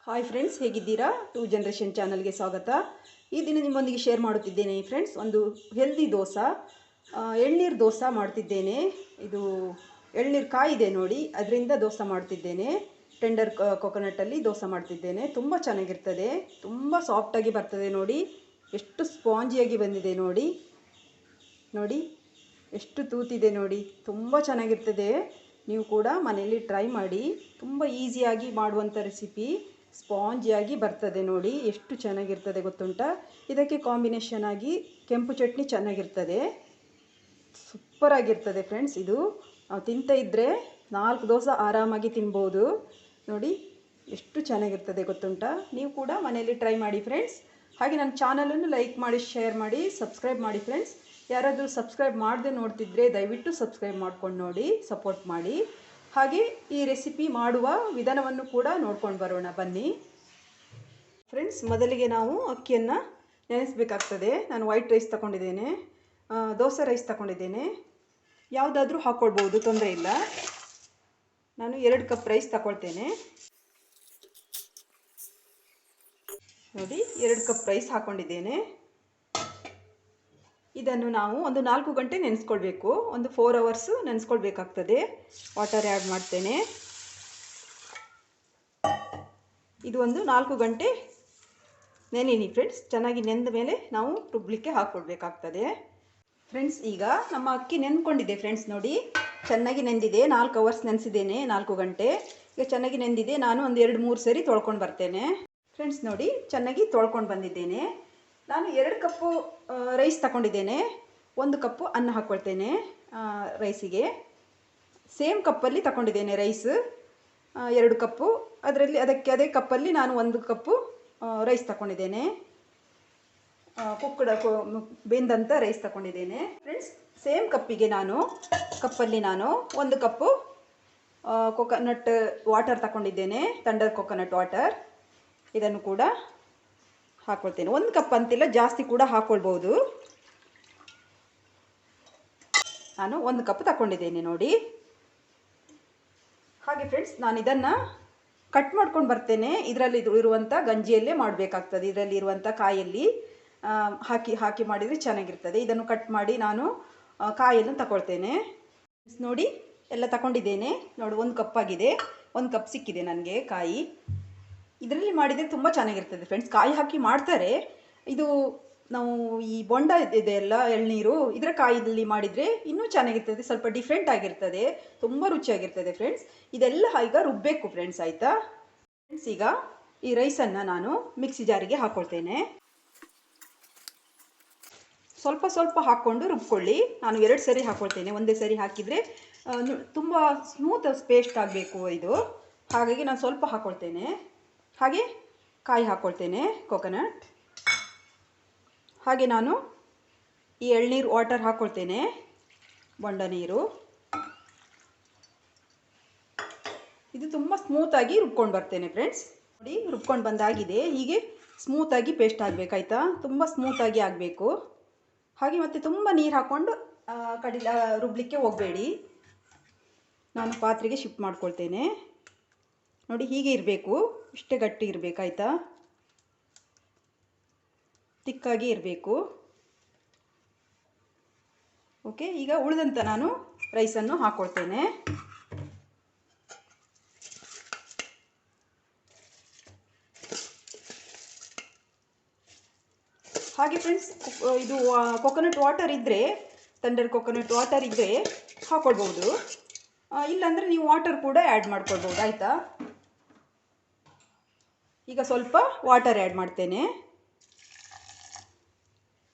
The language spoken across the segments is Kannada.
ಹಾಯ್ ಫ್ರೆಂಡ್ಸ್, ಹೇಗಿದ್ದೀರಾ? ಟೂ ಜನರೇಷನ್ ಚಾನಲ್ಗೆ ಸ್ವಾಗತ. ಈ ದಿನ ನಿಮ್ಮೊಂದಿಗೆ ಶೇರ್ ಮಾಡುತ್ತಿದ್ದೇನೆ ಫ್ರೆಂಡ್ಸ್, ಒಂದು ಹೆಲ್ದಿ ದೋಸೆ, ಎಳ್ನೀರು ದೋಸೆ ಮಾಡ್ತಿದ್ದೇನೆ. ಇದು ಎಳ್ನೀರು ಕಾಯಿದೆ ನೋಡಿ, ಅದರಿಂದ ದೋಸೆ ಮಾಡ್ತಿದ್ದೇನೆ. ಟೆಂಡರ್ ಕೊಕೊನಟ್ಟಲ್ಲಿ ದೋಸೆ ಮಾಡ್ತಿದ್ದೇನೆ. ತುಂಬ ಚೆನ್ನಾಗಿರ್ತದೆ, ತುಂಬ ಸಾಫ್ಟಾಗಿ ಬರ್ತದೆ ನೋಡಿ. ಎಷ್ಟು ಸ್ಪಾಂಜಿಯಾಗಿ ಬಂದಿದೆ ನೋಡಿ. ನೋಡಿ ಎಷ್ಟು ತೂತಿದೆ ನೋಡಿ, ತುಂಬ ಚೆನ್ನಾಗಿರ್ತದೆ. ನೀವು ಕೂಡ ಮನೆಯಲ್ಲಿ ಟ್ರೈ ಮಾಡಿ. ತುಂಬ ಈಸಿಯಾಗಿ ಮಾಡುವಂಥ ರೆಸಿಪಿ, ಸ್ಪಾಂಜಿಯಾಗಿ ಬರ್ತದೆ ನೋಡಿ. ಎಷ್ಟು ಚೆನ್ನಾಗಿರ್ತದೆ ಗೊತ್ತುಂಟಾ? ಇದಕ್ಕೆ ಕಾಂಬಿನೇಷನ್ ಆಗಿ ಕೆಂಪು ಚಟ್ನಿ ಚೆನ್ನಾಗಿರ್ತದೆ, ಸೂಪರಾಗಿರ್ತದೆ ಫ್ರೆಂಡ್ಸ್. ಇದು ತಿಂತ ಇದ್ದರೆ 4 ದೋಸೆ ಆರಾಮಾಗಿ ತಿನ್ಬೋದು ನೋಡಿ. ಎಷ್ಟು ಚೆನ್ನಾಗಿರ್ತದೆ ಗೊತ್ತುಂಟಾ? ನೀವು ಕೂಡ ಮನೆಯಲ್ಲಿ ಟ್ರೈ ಮಾಡಿ ಫ್ರೆಂಡ್ಸ್. ಹಾಗೆ ನನ್ನ ಚಾನಲನ್ನು ಲೈಕ್ ಮಾಡಿ, ಶೇರ್ ಮಾಡಿ, ಸಬ್ಸ್ಕ್ರೈಬ್ ಮಾಡಿ ಫ್ರೆಂಡ್ಸ್. ಯಾರಾದರೂ ಸಬ್ಸ್ಕ್ರೈಬ್ ಮಾಡದೆ ನೋಡ್ತಿದ್ರೆ ದಯವಿಟ್ಟು ಸಬ್ಸ್ಕ್ರೈಬ್ ಮಾಡ್ಕೊಂಡು ನೋಡಿ, ಸಪೋರ್ಟ್ ಮಾಡಿ. ಹಾಗೆ ಈ ರೆಸಿಪಿ ಮಾಡುವ ವಿಧಾನವನ್ನು ಕೂಡ ನೋಡ್ಕೊಂಡು ಬರೋಣ ಬನ್ನಿ ಫ್ರೆಂಡ್ಸ್. ಮೊದಲಿಗೆ ನಾವು ಅಕ್ಕಿಯನ್ನು ನೆನೆಸಬೇಕಾಗ್ತದೆ. ನಾನು ವೈಟ್ ರೈಸ್ ತಗೊಂಡಿದ್ದೇನೆ, ದೋಸೆ ರೈಸ್ ತಗೊಂಡಿದ್ದೇನೆ. ಯಾವುದಾದ್ರೂ ಹಾಕ್ಕೊಳ್ಬೋದು, ತೊಂದರೆ ಇಲ್ಲ. ನಾನು 2 ಕಪ್ ರೈಸ್ ತಗೊಳ್ತೇನೆ ನೋಡಿ. 2 ಕಪ್ ರೈಸ್ ಹಾಕ್ಕೊಂಡಿದ್ದೇನೆ. ಇದನ್ನು ನಾವು ಒಂದು 4 ಗಂಟೆ ನೆನೆಸ್ಕೊಳ್ಬೇಕು. ಒಂದು 4 ಅವರ್ಸು ನೆನೆಸ್ಕೊಳ್ಬೇಕಾಗ್ತದೆ. ವಾಟರ್ ಆ್ಯಡ್ ಮಾಡ್ತೇನೆ. ಇದು ಒಂದು 4 ಗಂಟೆ ನೆನೆಯಿರಿ ಫ್ರೆಂಡ್ಸ್. ಚೆನ್ನಾಗಿ ನೆಂದ ಮೇಲೆ ನಾವು ರುಬ್ಬಲಿಕ್ಕೆ ಹಾಕ್ಕೊಳ್ಬೇಕಾಗ್ತದೆ ಫ್ರೆಂಡ್ಸ್. ಈಗ ನಮ್ಮ ಅಕ್ಕಿ ನೆನ್ಕೊಂಡಿದೆ ಫ್ರೆಂಡ್ಸ್ ನೋಡಿ, ಚೆನ್ನಾಗಿ ನೆಂದಿದೆ. 4 ಅವರ್ಸ್ ನೆನೆಸಿದ್ದೇನೆ, 4 ಗಂಟೆ. ಈಗ ಚೆನ್ನಾಗಿ ನೆಂದಿದೆ. ನಾನು ಒಂದು 2-3 ಸರಿ ತೊಳ್ಕೊಂಡು ಬರ್ತೇನೆ ಫ್ರೆಂಡ್ಸ್. ನೋಡಿ, ಚೆನ್ನಾಗಿ ತೊಳ್ಕೊಂಡು ಬಂದಿದ್ದೇನೆ. ನಾನು 2 ಕಪ್ಪು ರೈಸ್ ತಗೊಂಡಿದ್ದೇನೆ. 1 ಕಪ್ಪು ಅನ್ನ ಹಾಕ್ಕೊಳ್ತೇನೆ ರೈಸಿಗೆ. ಸೇಮ್ ಕಪ್ಪಲ್ಲಿ ತಗೊಂಡಿದ್ದೇನೆ ರೈಸ್, 2 ಕಪ್ಪು. ಅದಕ್ಕೆ ಅದೇ ಕಪ್ಪಲ್ಲಿ ನಾನು 1 ಕಪ್ಪು ರೈಸ್ ತಗೊಂಡಿದ್ದೇನೆ. ಬೆಂದಂಥ ರೈಸ್ ತಗೊಂಡಿದ್ದೇನೆ ಫ್ರೆಂಡ್ಸ್. ಸೇಮ್ ಕಪ್ಪಲ್ಲಿ ನಾನು 1 ಕಪ್ಪು ಕೊಕೊನಟ್ ವಾಟರ್ ತಗೊಂಡಿದ್ದೇನೆ, ಟೆಂಡರ್ ಕೊಕೊನಟ್ ವಾಟರ್. ಇದನ್ನು ಕೂಡ ಹಾಕ್ಕೊಳ್ತೇನೆ. 1 ಕಪ್ ಅಂತಿಲ್ಲ, ಜಾಸ್ತಿ ಕೂಡ ಹಾಕ್ಕೊಳ್ಬೋದು. ನಾನು 1 ಕಪ್ ತಗೊಂಡಿದ್ದೇನೆ ನೋಡಿ. ಹಾಗೆ ಫ್ರೆಂಡ್ಸ್, ನಾನು ಇದನ್ನು ಕಟ್ ಮಾಡ್ಕೊಂಡು ಬರ್ತೇನೆ. ಇದರಲ್ಲಿ ಇರುವಂಥ ಗಂಜಿಯಲ್ಲೇ ಮಾಡಬೇಕಾಗ್ತದೆ. ಇದರಲ್ಲಿ ಇರುವಂಥ ಕಾಯಲ್ಲಿ ಹಾಕಿ ಮಾಡಿದರೆ ಚೆನ್ನಾಗಿರ್ತದೆ. ಇದನ್ನು ಕಟ್ ಮಾಡಿ ನಾನು ಕಾಯನ್ನು ತಗೊಳ್ತೇನೆ ನೋಡಿ. ಎಲ್ಲ ತಗೊಂಡಿದ್ದೇನೆ ನೋಡಿ. 1 ಕಪ್ ಆಗಿದೆ, 1 ಕಪ್ ಸಿಕ್ಕಿದೆ ನನಗೆ ಕಾಯಿ. ಇದರಲ್ಲಿ ಮಾಡಿದರೆ ತುಂಬ ಚೆನ್ನಾಗಿರ್ತದೆ ಫ್ರೆಂಡ್ಸ್. ಕಾಯಿ ಹಾಕಿ ಮಾಡ್ತಾರೆ. ಇದು ನಾವು ಈ ಬೊಂಡ ಇದೆ ಎಲ್ಲ, ಎಳ್ನೀರು, ಇದರ ಕಾಯಿಯಲ್ಲಿ ಮಾಡಿದರೆ ಇನ್ನೂ ಚೆನ್ನಾಗಿರ್ತದೆ. ಸ್ವಲ್ಪ ಡಿಫ್ರೆಂಟ್ ಆಗಿರ್ತದೆ, ತುಂಬ ರುಚಿಯಾಗಿರ್ತದೆ ಫ್ರೆಂಡ್ಸ್. ಇದೆಲ್ಲ ಈಗ ರುಬ್ಬಬೇಕು ಫ್ರೆಂಡ್ಸ್, ಆಯಿತಾ ಫ್ರೆಂಡ್ಸ್? ಈಗ ಈ ರೈಸನ್ನು ನಾನು ಮಿಕ್ಸಿ ಜಾರಿಗೆ ಹಾಕ್ಕೊಳ್ತೇನೆ. ಸ್ವಲ್ಪ ಸ್ವಲ್ಪ ಹಾಕ್ಕೊಂಡು ರುಬ್ಕೊಳ್ಳಿ. ನಾನು 2 ಸರಿ ಹಾಕ್ಕೊಳ್ತೇನೆ. ಒಂದೇ ಸರಿ ಹಾಕಿದರೆ ತುಂಬ ಸ್ಮೂತ್ ಪೇಸ್ಟ್ ಆಗಬೇಕು ಇದು. ಹಾಗಾಗಿ ನಾನು ಸ್ವಲ್ಪ ಹಾಕ್ಕೊಳ್ತೇನೆ. ಹಾಗೆ ಕಾಯಿ ಹಾಕ್ಕೊಳ್ತೇನೆ, ಕೊಕೊನಟ್. ಹಾಗೆ ನಾನು ಈ ಎಳ್ನೀರು ವಾಟರ್ ಹಾಕ್ಕೊಳ್ತೇನೆ, ಬೊಂಡ ನೀರು. ಇದು ತುಂಬ ಸ್ಮೂತಾಗಿ ರುಬ್ಕೊಂಡು ಬರ್ತೇನೆ ಫ್ರೆಂಡ್ಸ್ ನೋಡಿ. ರುಬ್ಕೊಂಡು ಬಂದಾಗಿದೆ. ಹೀಗೆ ಸ್ಮೂತಾಗಿ ಪೇಸ್ಟ್ ಆಗಬೇಕಾಯ್ತಾ? ತುಂಬ ಸ್ಮೂತಾಗಿ ಆಗಬೇಕು. ಹಾಗೆ ಮತ್ತೆ ತುಂಬ ನೀರು ಹಾಕ್ಕೊಂಡು ರುಬ್ಲಿಕ್ಕೆ ಹೋಗಬೇಡಿ. ನಾನು ಪಾತ್ರೆಗೆ ಶಿಫ್ಟ್ ಮಾಡ್ಕೊಳ್ತೇನೆ ನೋಡಿ. ಹೀಗೆ ಇರಬೇಕು, ಇಷ್ಟೇ ಗಟ್ಟಿ ಇರಬೇಕಾಯ್ತಾ? ತಿಕ್ಕಾಗಿ ಇರಬೇಕು. ಓಕೆ, ಈಗ ಉಳಿದಂಥ ನಾನು ರೈಸನ್ನು ಹಾಕ್ಕೊಳ್ತೇನೆ. ಹಾಗೆ ಫ್ರೆಂಡ್ಸ್, ಇದು ಕೊಕೊನಟ್ ವಾಟರ್ ಇದ್ದರೆ, ಟೆಂಡರ್ ಕೊಕೊನಟ್ ವಾಟರ್ ಇದ್ದರೆ ಹಾಕ್ಕೊಳ್ಬೋದು. ಇಲ್ಲಾಂದರೆ ನೀವು ವಾಟರ್ ಕೂಡ ಆ್ಯಡ್ ಮಾಡ್ಕೊಳ್ಬೋದು, ಆಯಿತಾ? ಈಗ ಸ್ವಲ್ಪ ವಾಟರ್ ಆ್ಯಡ್ ಮಾಡ್ತೇನೆ.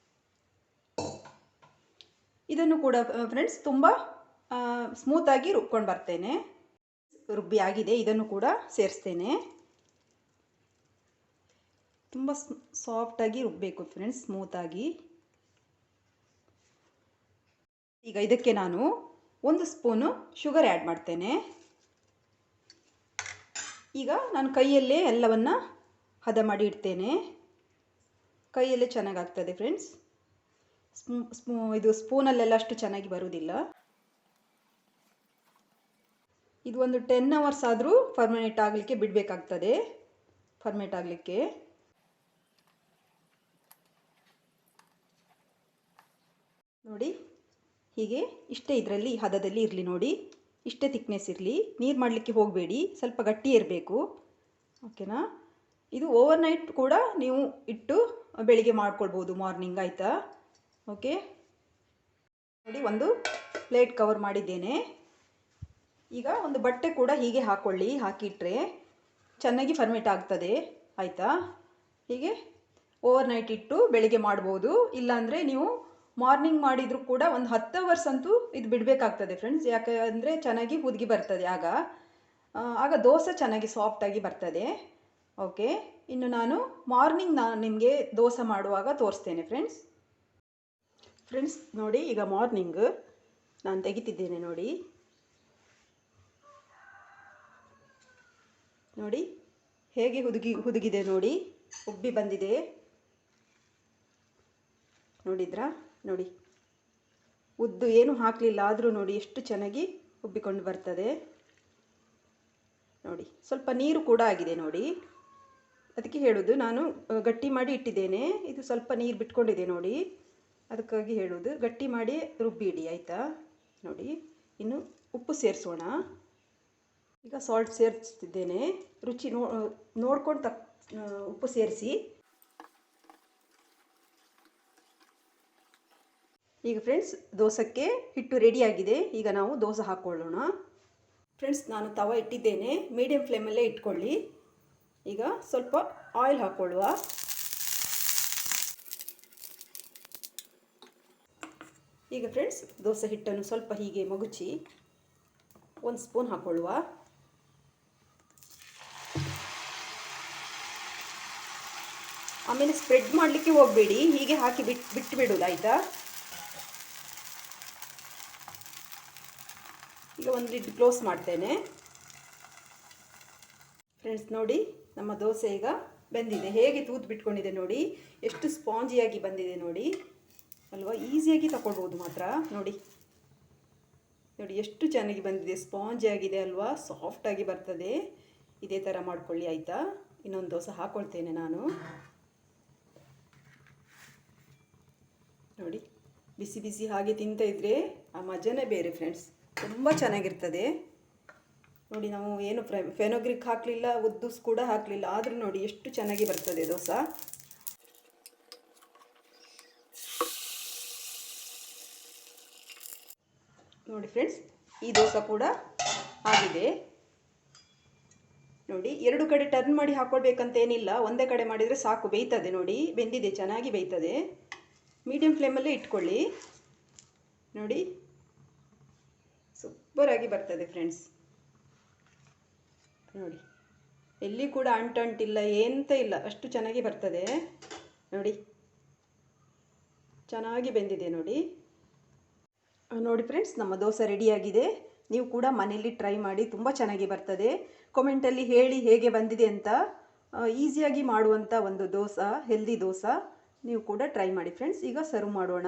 ಇದನ್ನು ಕೂಡ ಫ್ರೆಂಡ್ಸ್ ತುಂಬ ಸ್ಮೂತಾಗಿ ರುಬ್ಕೊಂಡು ಬರ್ತೇನೆ. ರುಬ್ಬಿ ಆಗಿದೆ. ಇದನ್ನು ಕೂಡ ಸೇರಿಸ್ತೇನೆ. ತುಂಬ ಸಾಫ್ಟಾಗಿ ರುಬ್ಬಬೇಕು ಫ್ರೆಂಡ್ಸ್, ಸ್ಮೂತಾಗಿ. ಈಗ ಇದಕ್ಕೆ ನಾನು 1 ಸ್ಪೂನು ಶುಗರ್ ಆ್ಯಡ್ ಮಾಡ್ತೇನೆ. ಈಗ ನಾನು ಕೈಯಲ್ಲೇ ಎಲ್ಲವನ್ನು ಹದ ಮಾಡಿ ಇಡ್ತೇನೆ. ಕೈಯಲ್ಲೇ ಚೆನ್ನಾಗಾಗ್ತದೆ ಫ್ರೆಂಡ್ಸ್. ಇದು ಸ್ಪೂನಲ್ಲೆಲ್ಲ ಅಷ್ಟು ಚೆನ್ನಾಗಿ ಬರುವುದಿಲ್ಲ. ಇದು ಒಂದು 10 ಅವರ್ಸ್ ಆದರೂ ಫರ್ಮೆಂಟ್ ಆಗಲಿಕ್ಕೆ ಬಿಡಬೇಕಾಗ್ತದೆ. ಫರ್ಮೇಟ್ ಆಗಲಿಕ್ಕೆ. ನೋಡಿ ಹೀಗೆ ಇಷ್ಟೇ ಇದರಲ್ಲಿ ಹದದಲ್ಲಿ ಇರಲಿ ನೋಡಿ, ಇಷ್ಟೇ ಥಿಕ್ನೆಸ್ ಇರಲಿ, ನೀರು ಮಾಡಲಿಕ್ಕೆ ಹೋಗಬೇಡಿ, ಸ್ವಲ್ಪ ಗಟ್ಟಿ ಇರಬೇಕು. ಓಕೆನಾ? ಇದು ಓವರ್ನೈಟ್ ಕೂಡ ನೀವು ಇಟ್ಟು ಬೆಳಿಗ್ಗೆ ಮಾಡ್ಕೊಳ್ಬೋದು, ಮಾರ್ನಿಂಗ್ ಆಯಿತಾ. ಓಕೆ ನೋಡಿ, ಒಂದು ಪ್ಲೇಟ್ ಕವರ್ ಮಾಡಿದ್ದೇನೆ. ಈಗ ಒಂದು ಬಟ್ಟೆ ಕೂಡ ಹೀಗೆ ಹಾಕ್ಕೊಳ್ಳಿ, ಹಾಕಿಟ್ರೆ ಚೆನ್ನಾಗಿ ಫರ್ಮೇಟ್ ಆಗ್ತದೆ ಆಯಿತಾ. ಹೀಗೆ ಓವರ್ನೈಟ್ ಇಟ್ಟು ಬೆಳಿಗ್ಗೆ ಮಾಡ್ಬೋದು, ಇಲ್ಲಾಂದರೆ ನೀವು ಮಾರ್ನಿಂಗ್ ಮಾಡಿದರೂ ಕೂಡ ಒಂದು 10 ಅವರ್ಸ್ ಅಂತೂ ಇದು ಬಿಡಬೇಕಾಗ್ತದೆ ಫ್ರೆಂಡ್ಸ್. ಯಾಕೆ ಅಂದರೆ ಚೆನ್ನಾಗಿ ಹುದುಗಿ ಬರ್ತದೆ, ಆಗ ದೋಸೆ ಚೆನ್ನಾಗಿ ಸಾಫ್ಟಾಗಿ ಬರ್ತದೆ. ಓಕೆ, ಇನ್ನು ನಾನು ಮಾರ್ನಿಂಗ್ ನಿಮಗೆ ದೋಸೆ ಮಾಡುವಾಗ ತೋರಿಸ್ತೇನೆ ಫ್ರೆಂಡ್ಸ್. ನೋಡಿ ಈಗ ಮಾರ್ನಿಂಗ್ ನಾನು ತೆಗಿತಿದ್ದೇನೆ ನೋಡಿ. ನೋಡಿ ಹೇಗೆ ಹುದುಗಿದೆ ನೋಡಿ, ಉಬ್ಬಿ ಬಂದಿದೆ ನೋಡಿದ್ರಾ? ನೋಡಿ ಉದ್ದು ಏನು ಹಾಕಲಿಲ್ಲ, ಆದರೂ ನೋಡಿ ಎಷ್ಟು ಚೆನ್ನಾಗಿ ಉಬ್ಬಿಕೊಂಡು ಬರ್ತದೆ ನೋಡಿ. ಸ್ವಲ್ಪ ನೀರು ಕೂಡ ಆಗಿದೆ ನೋಡಿ, ಅದಕ್ಕೆ ಹೇಳೋದು ನಾನು ಗಟ್ಟಿ ಮಾಡಿ ಇಟ್ಟಿದ್ದೇನೆ. ಇದು ಸ್ವಲ್ಪ ನೀರು ಬಿಟ್ಕೊಂಡಿದೆ ನೋಡಿ, ಅದಕ್ಕಾಗಿ ಹೇಳೋದು ಗಟ್ಟಿ ಮಾಡಿ ರುಬ್ಬಿ ಇಡಿ ಆಯಿತಾ. ನೋಡಿ ಇನ್ನು ಉಪ್ಪು ಸೇರಿಸೋಣ. ಈಗ ಸಾಲ್ಟ್ ಸೇರಿಸ್ತಿದ್ದೇನೆ, ರುಚಿ ನೋಡ್ಕೊಂಡು ಉಪ್ಪು ಸೇರಿಸಿ. ಈಗ ಫ್ರೆಂಡ್ಸ್ ದೋಸೆಗೆ ಹಿಟ್ಟು ರೆಡಿಯಾಗಿದೆ. ಈಗ ನಾವು ದೋಸೆ ಹಾಕ್ಕೊಳ್ಳೋಣ ಫ್ರೆಂಡ್ಸ್. ನಾನು ತವ ಇಟ್ಟಿದ್ದೇನೆ, ಮೀಡಿಯಮ್ ಫ್ಲೇಮಲ್ಲೇ ಇಟ್ಕೊಳ್ಳಿ. ಈಗ ಸ್ವಲ್ಪ ಆಯಿಲ್ ಹಾಕ್ಕೊಳ್ಳುವ. ಈಗ ಫ್ರೆಂಡ್ಸ್ ದೋಸೆ ಹಿಟ್ಟನ್ನು ಸ್ವಲ್ಪ ಹೀಗೆ ಮಗುಚಿ 1 ಸ್ಪೂನ್ ಹಾಕ್ಕೊಳ್ಳುವ. ಆಮೇಲೆ ಸ್ಪ್ರೆಡ್ ಮಾಡಲಿಕ್ಕೆ ಹೋಗಬೇಡಿ, ಹೀಗೆ ಹಾಕಿ ಬಿಟ್ಟು ಬಿಡೋದು ಆಯಿತಾ. ಈಗ ಒಂದು ಲಿಡ್ ಕ್ಲೋಸ್ ಮಾಡ್ತೇನೆ ಫ್ರೆಂಡ್ಸ್. ನೋಡಿ ನಮ್ಮ ದೋಸೆ ಈಗ ಬೆಂದಿದೆ, ಹೇಗೆ ತೂತು ಬಿಟ್ಕೊಂಡಿದೆ ನೋಡಿ, ಎಷ್ಟು ಸ್ಪಾಂಜಿಯಾಗಿ ಬಂದಿದೆ ನೋಡಿ ಅಲ್ವಾ. ಈಸಿಯಾಗಿ ತಗೊಳ್ಬೋದು ಮಾತ್ರ. ನೋಡಿ ಎಷ್ಟು ಚೆನ್ನಾಗಿ ಬಂದಿದೆ, ಸ್ಪಾಂಜಿಯಾಗಿದೆ ಅಲ್ವಾ, ಸಾಫ್ಟಾಗಿ ಬರ್ತದೆ. ಇದೇ ಥರ ಮಾಡ್ಕೊಳ್ಳಿ ಆಯಿತಾ. ಇನ್ನೊಂದು ದೋಸೆ ಹಾಕ್ಕೊಳ್ತೇನೆ ನಾನು ನೋಡಿ. ಬಿಸಿ ಬಿಸಿ ಹಾಗೆ ತಿಂತಾ ಇದ್ದರೆ ಆ ಮಜನೇ ಬೇರೆ ಫ್ರೆಂಡ್ಸ್, ತುಂಬ ಚೆನ್ನಾಗಿರ್ತದೆ ನೋಡಿ. ನಾವು ಏನು ಫೆನೋಗ್ರಿಕ್ ಹಾಕಲಿಲ್ಲ, ಉದ್ದುಸ್ ಕೂಡ ಹಾಕಲಿಲ್ಲ, ಆದರೂ ನೋಡಿ ಎಷ್ಟು ಚೆನ್ನಾಗಿ ಬರ್ತದೆ ದೋಸೆ. ನೋಡಿ ಫ್ರೆಂಡ್ಸ್, ಈ ದೋಸೆ ಕೂಡ ಆಗಿದೆ ನೋಡಿ. 2 ಕಡೆ ಟರ್ನ್ ಮಾಡಿ ಹಾಕ್ಕೊಳ್ಬೇಕಂತ ಏನಿಲ್ಲ, ಒಂದೇ ಕಡೆ ಮಾಡಿದರೆ ಸಾಕು, ಬೇಯ್ತದೆ ನೋಡಿ. ಬೆಂದಿದೆ, ಚೆನ್ನಾಗಿ ಬೇಯ್ತದೆ. ಮೀಡಿಯಮ್ ಫ್ಲೇಮಲ್ಲೇ ಇಟ್ಕೊಳ್ಳಿ ನೋಡಿ, ಸೂಪರಾಗಿ ಬರ್ತದೆ ಫ್ರೆಂಡ್ಸ್. ನೋಡಿ ಎಲ್ಲಿ ಕೂಡ ಅಂಟಿಲ್ಲ, ಎಂತ ಇಲ್ಲ, ಅಷ್ಟು ಚೆನ್ನಾಗಿ ಬರ್ತದೆ ನೋಡಿ. ಚೆನ್ನಾಗಿ ಬೆಂದಿದೆ ನೋಡಿ. ನೋಡಿ ಫ್ರೆಂಡ್ಸ್, ನಮ್ಮ ದೋಸೆ ರೆಡಿಯಾಗಿದೆ. ನೀವು ಕೂಡ ಮನೆಯಲ್ಲಿ ಟ್ರೈ ಮಾಡಿ, ತುಂಬ ಚೆನ್ನಾಗಿ ಬರ್ತದೆ. ಕಾಮೆಂಟಲ್ಲಿ ಹೇಳಿ ಹೇಗೆ ಬಂದಿದೆ ಅಂತ. ಈಸಿಯಾಗಿ ಮಾಡುವಂಥ ಒಂದು ದೋಸೆ, ಹೆಲ್ದಿ ದೋಸೆ, ನೀವು ಕೂಡ ಟ್ರೈ ಮಾಡಿ ಫ್ರೆಂಡ್ಸ್. ಈಗ ಸರ್ವ್ ಮಾಡೋಣ.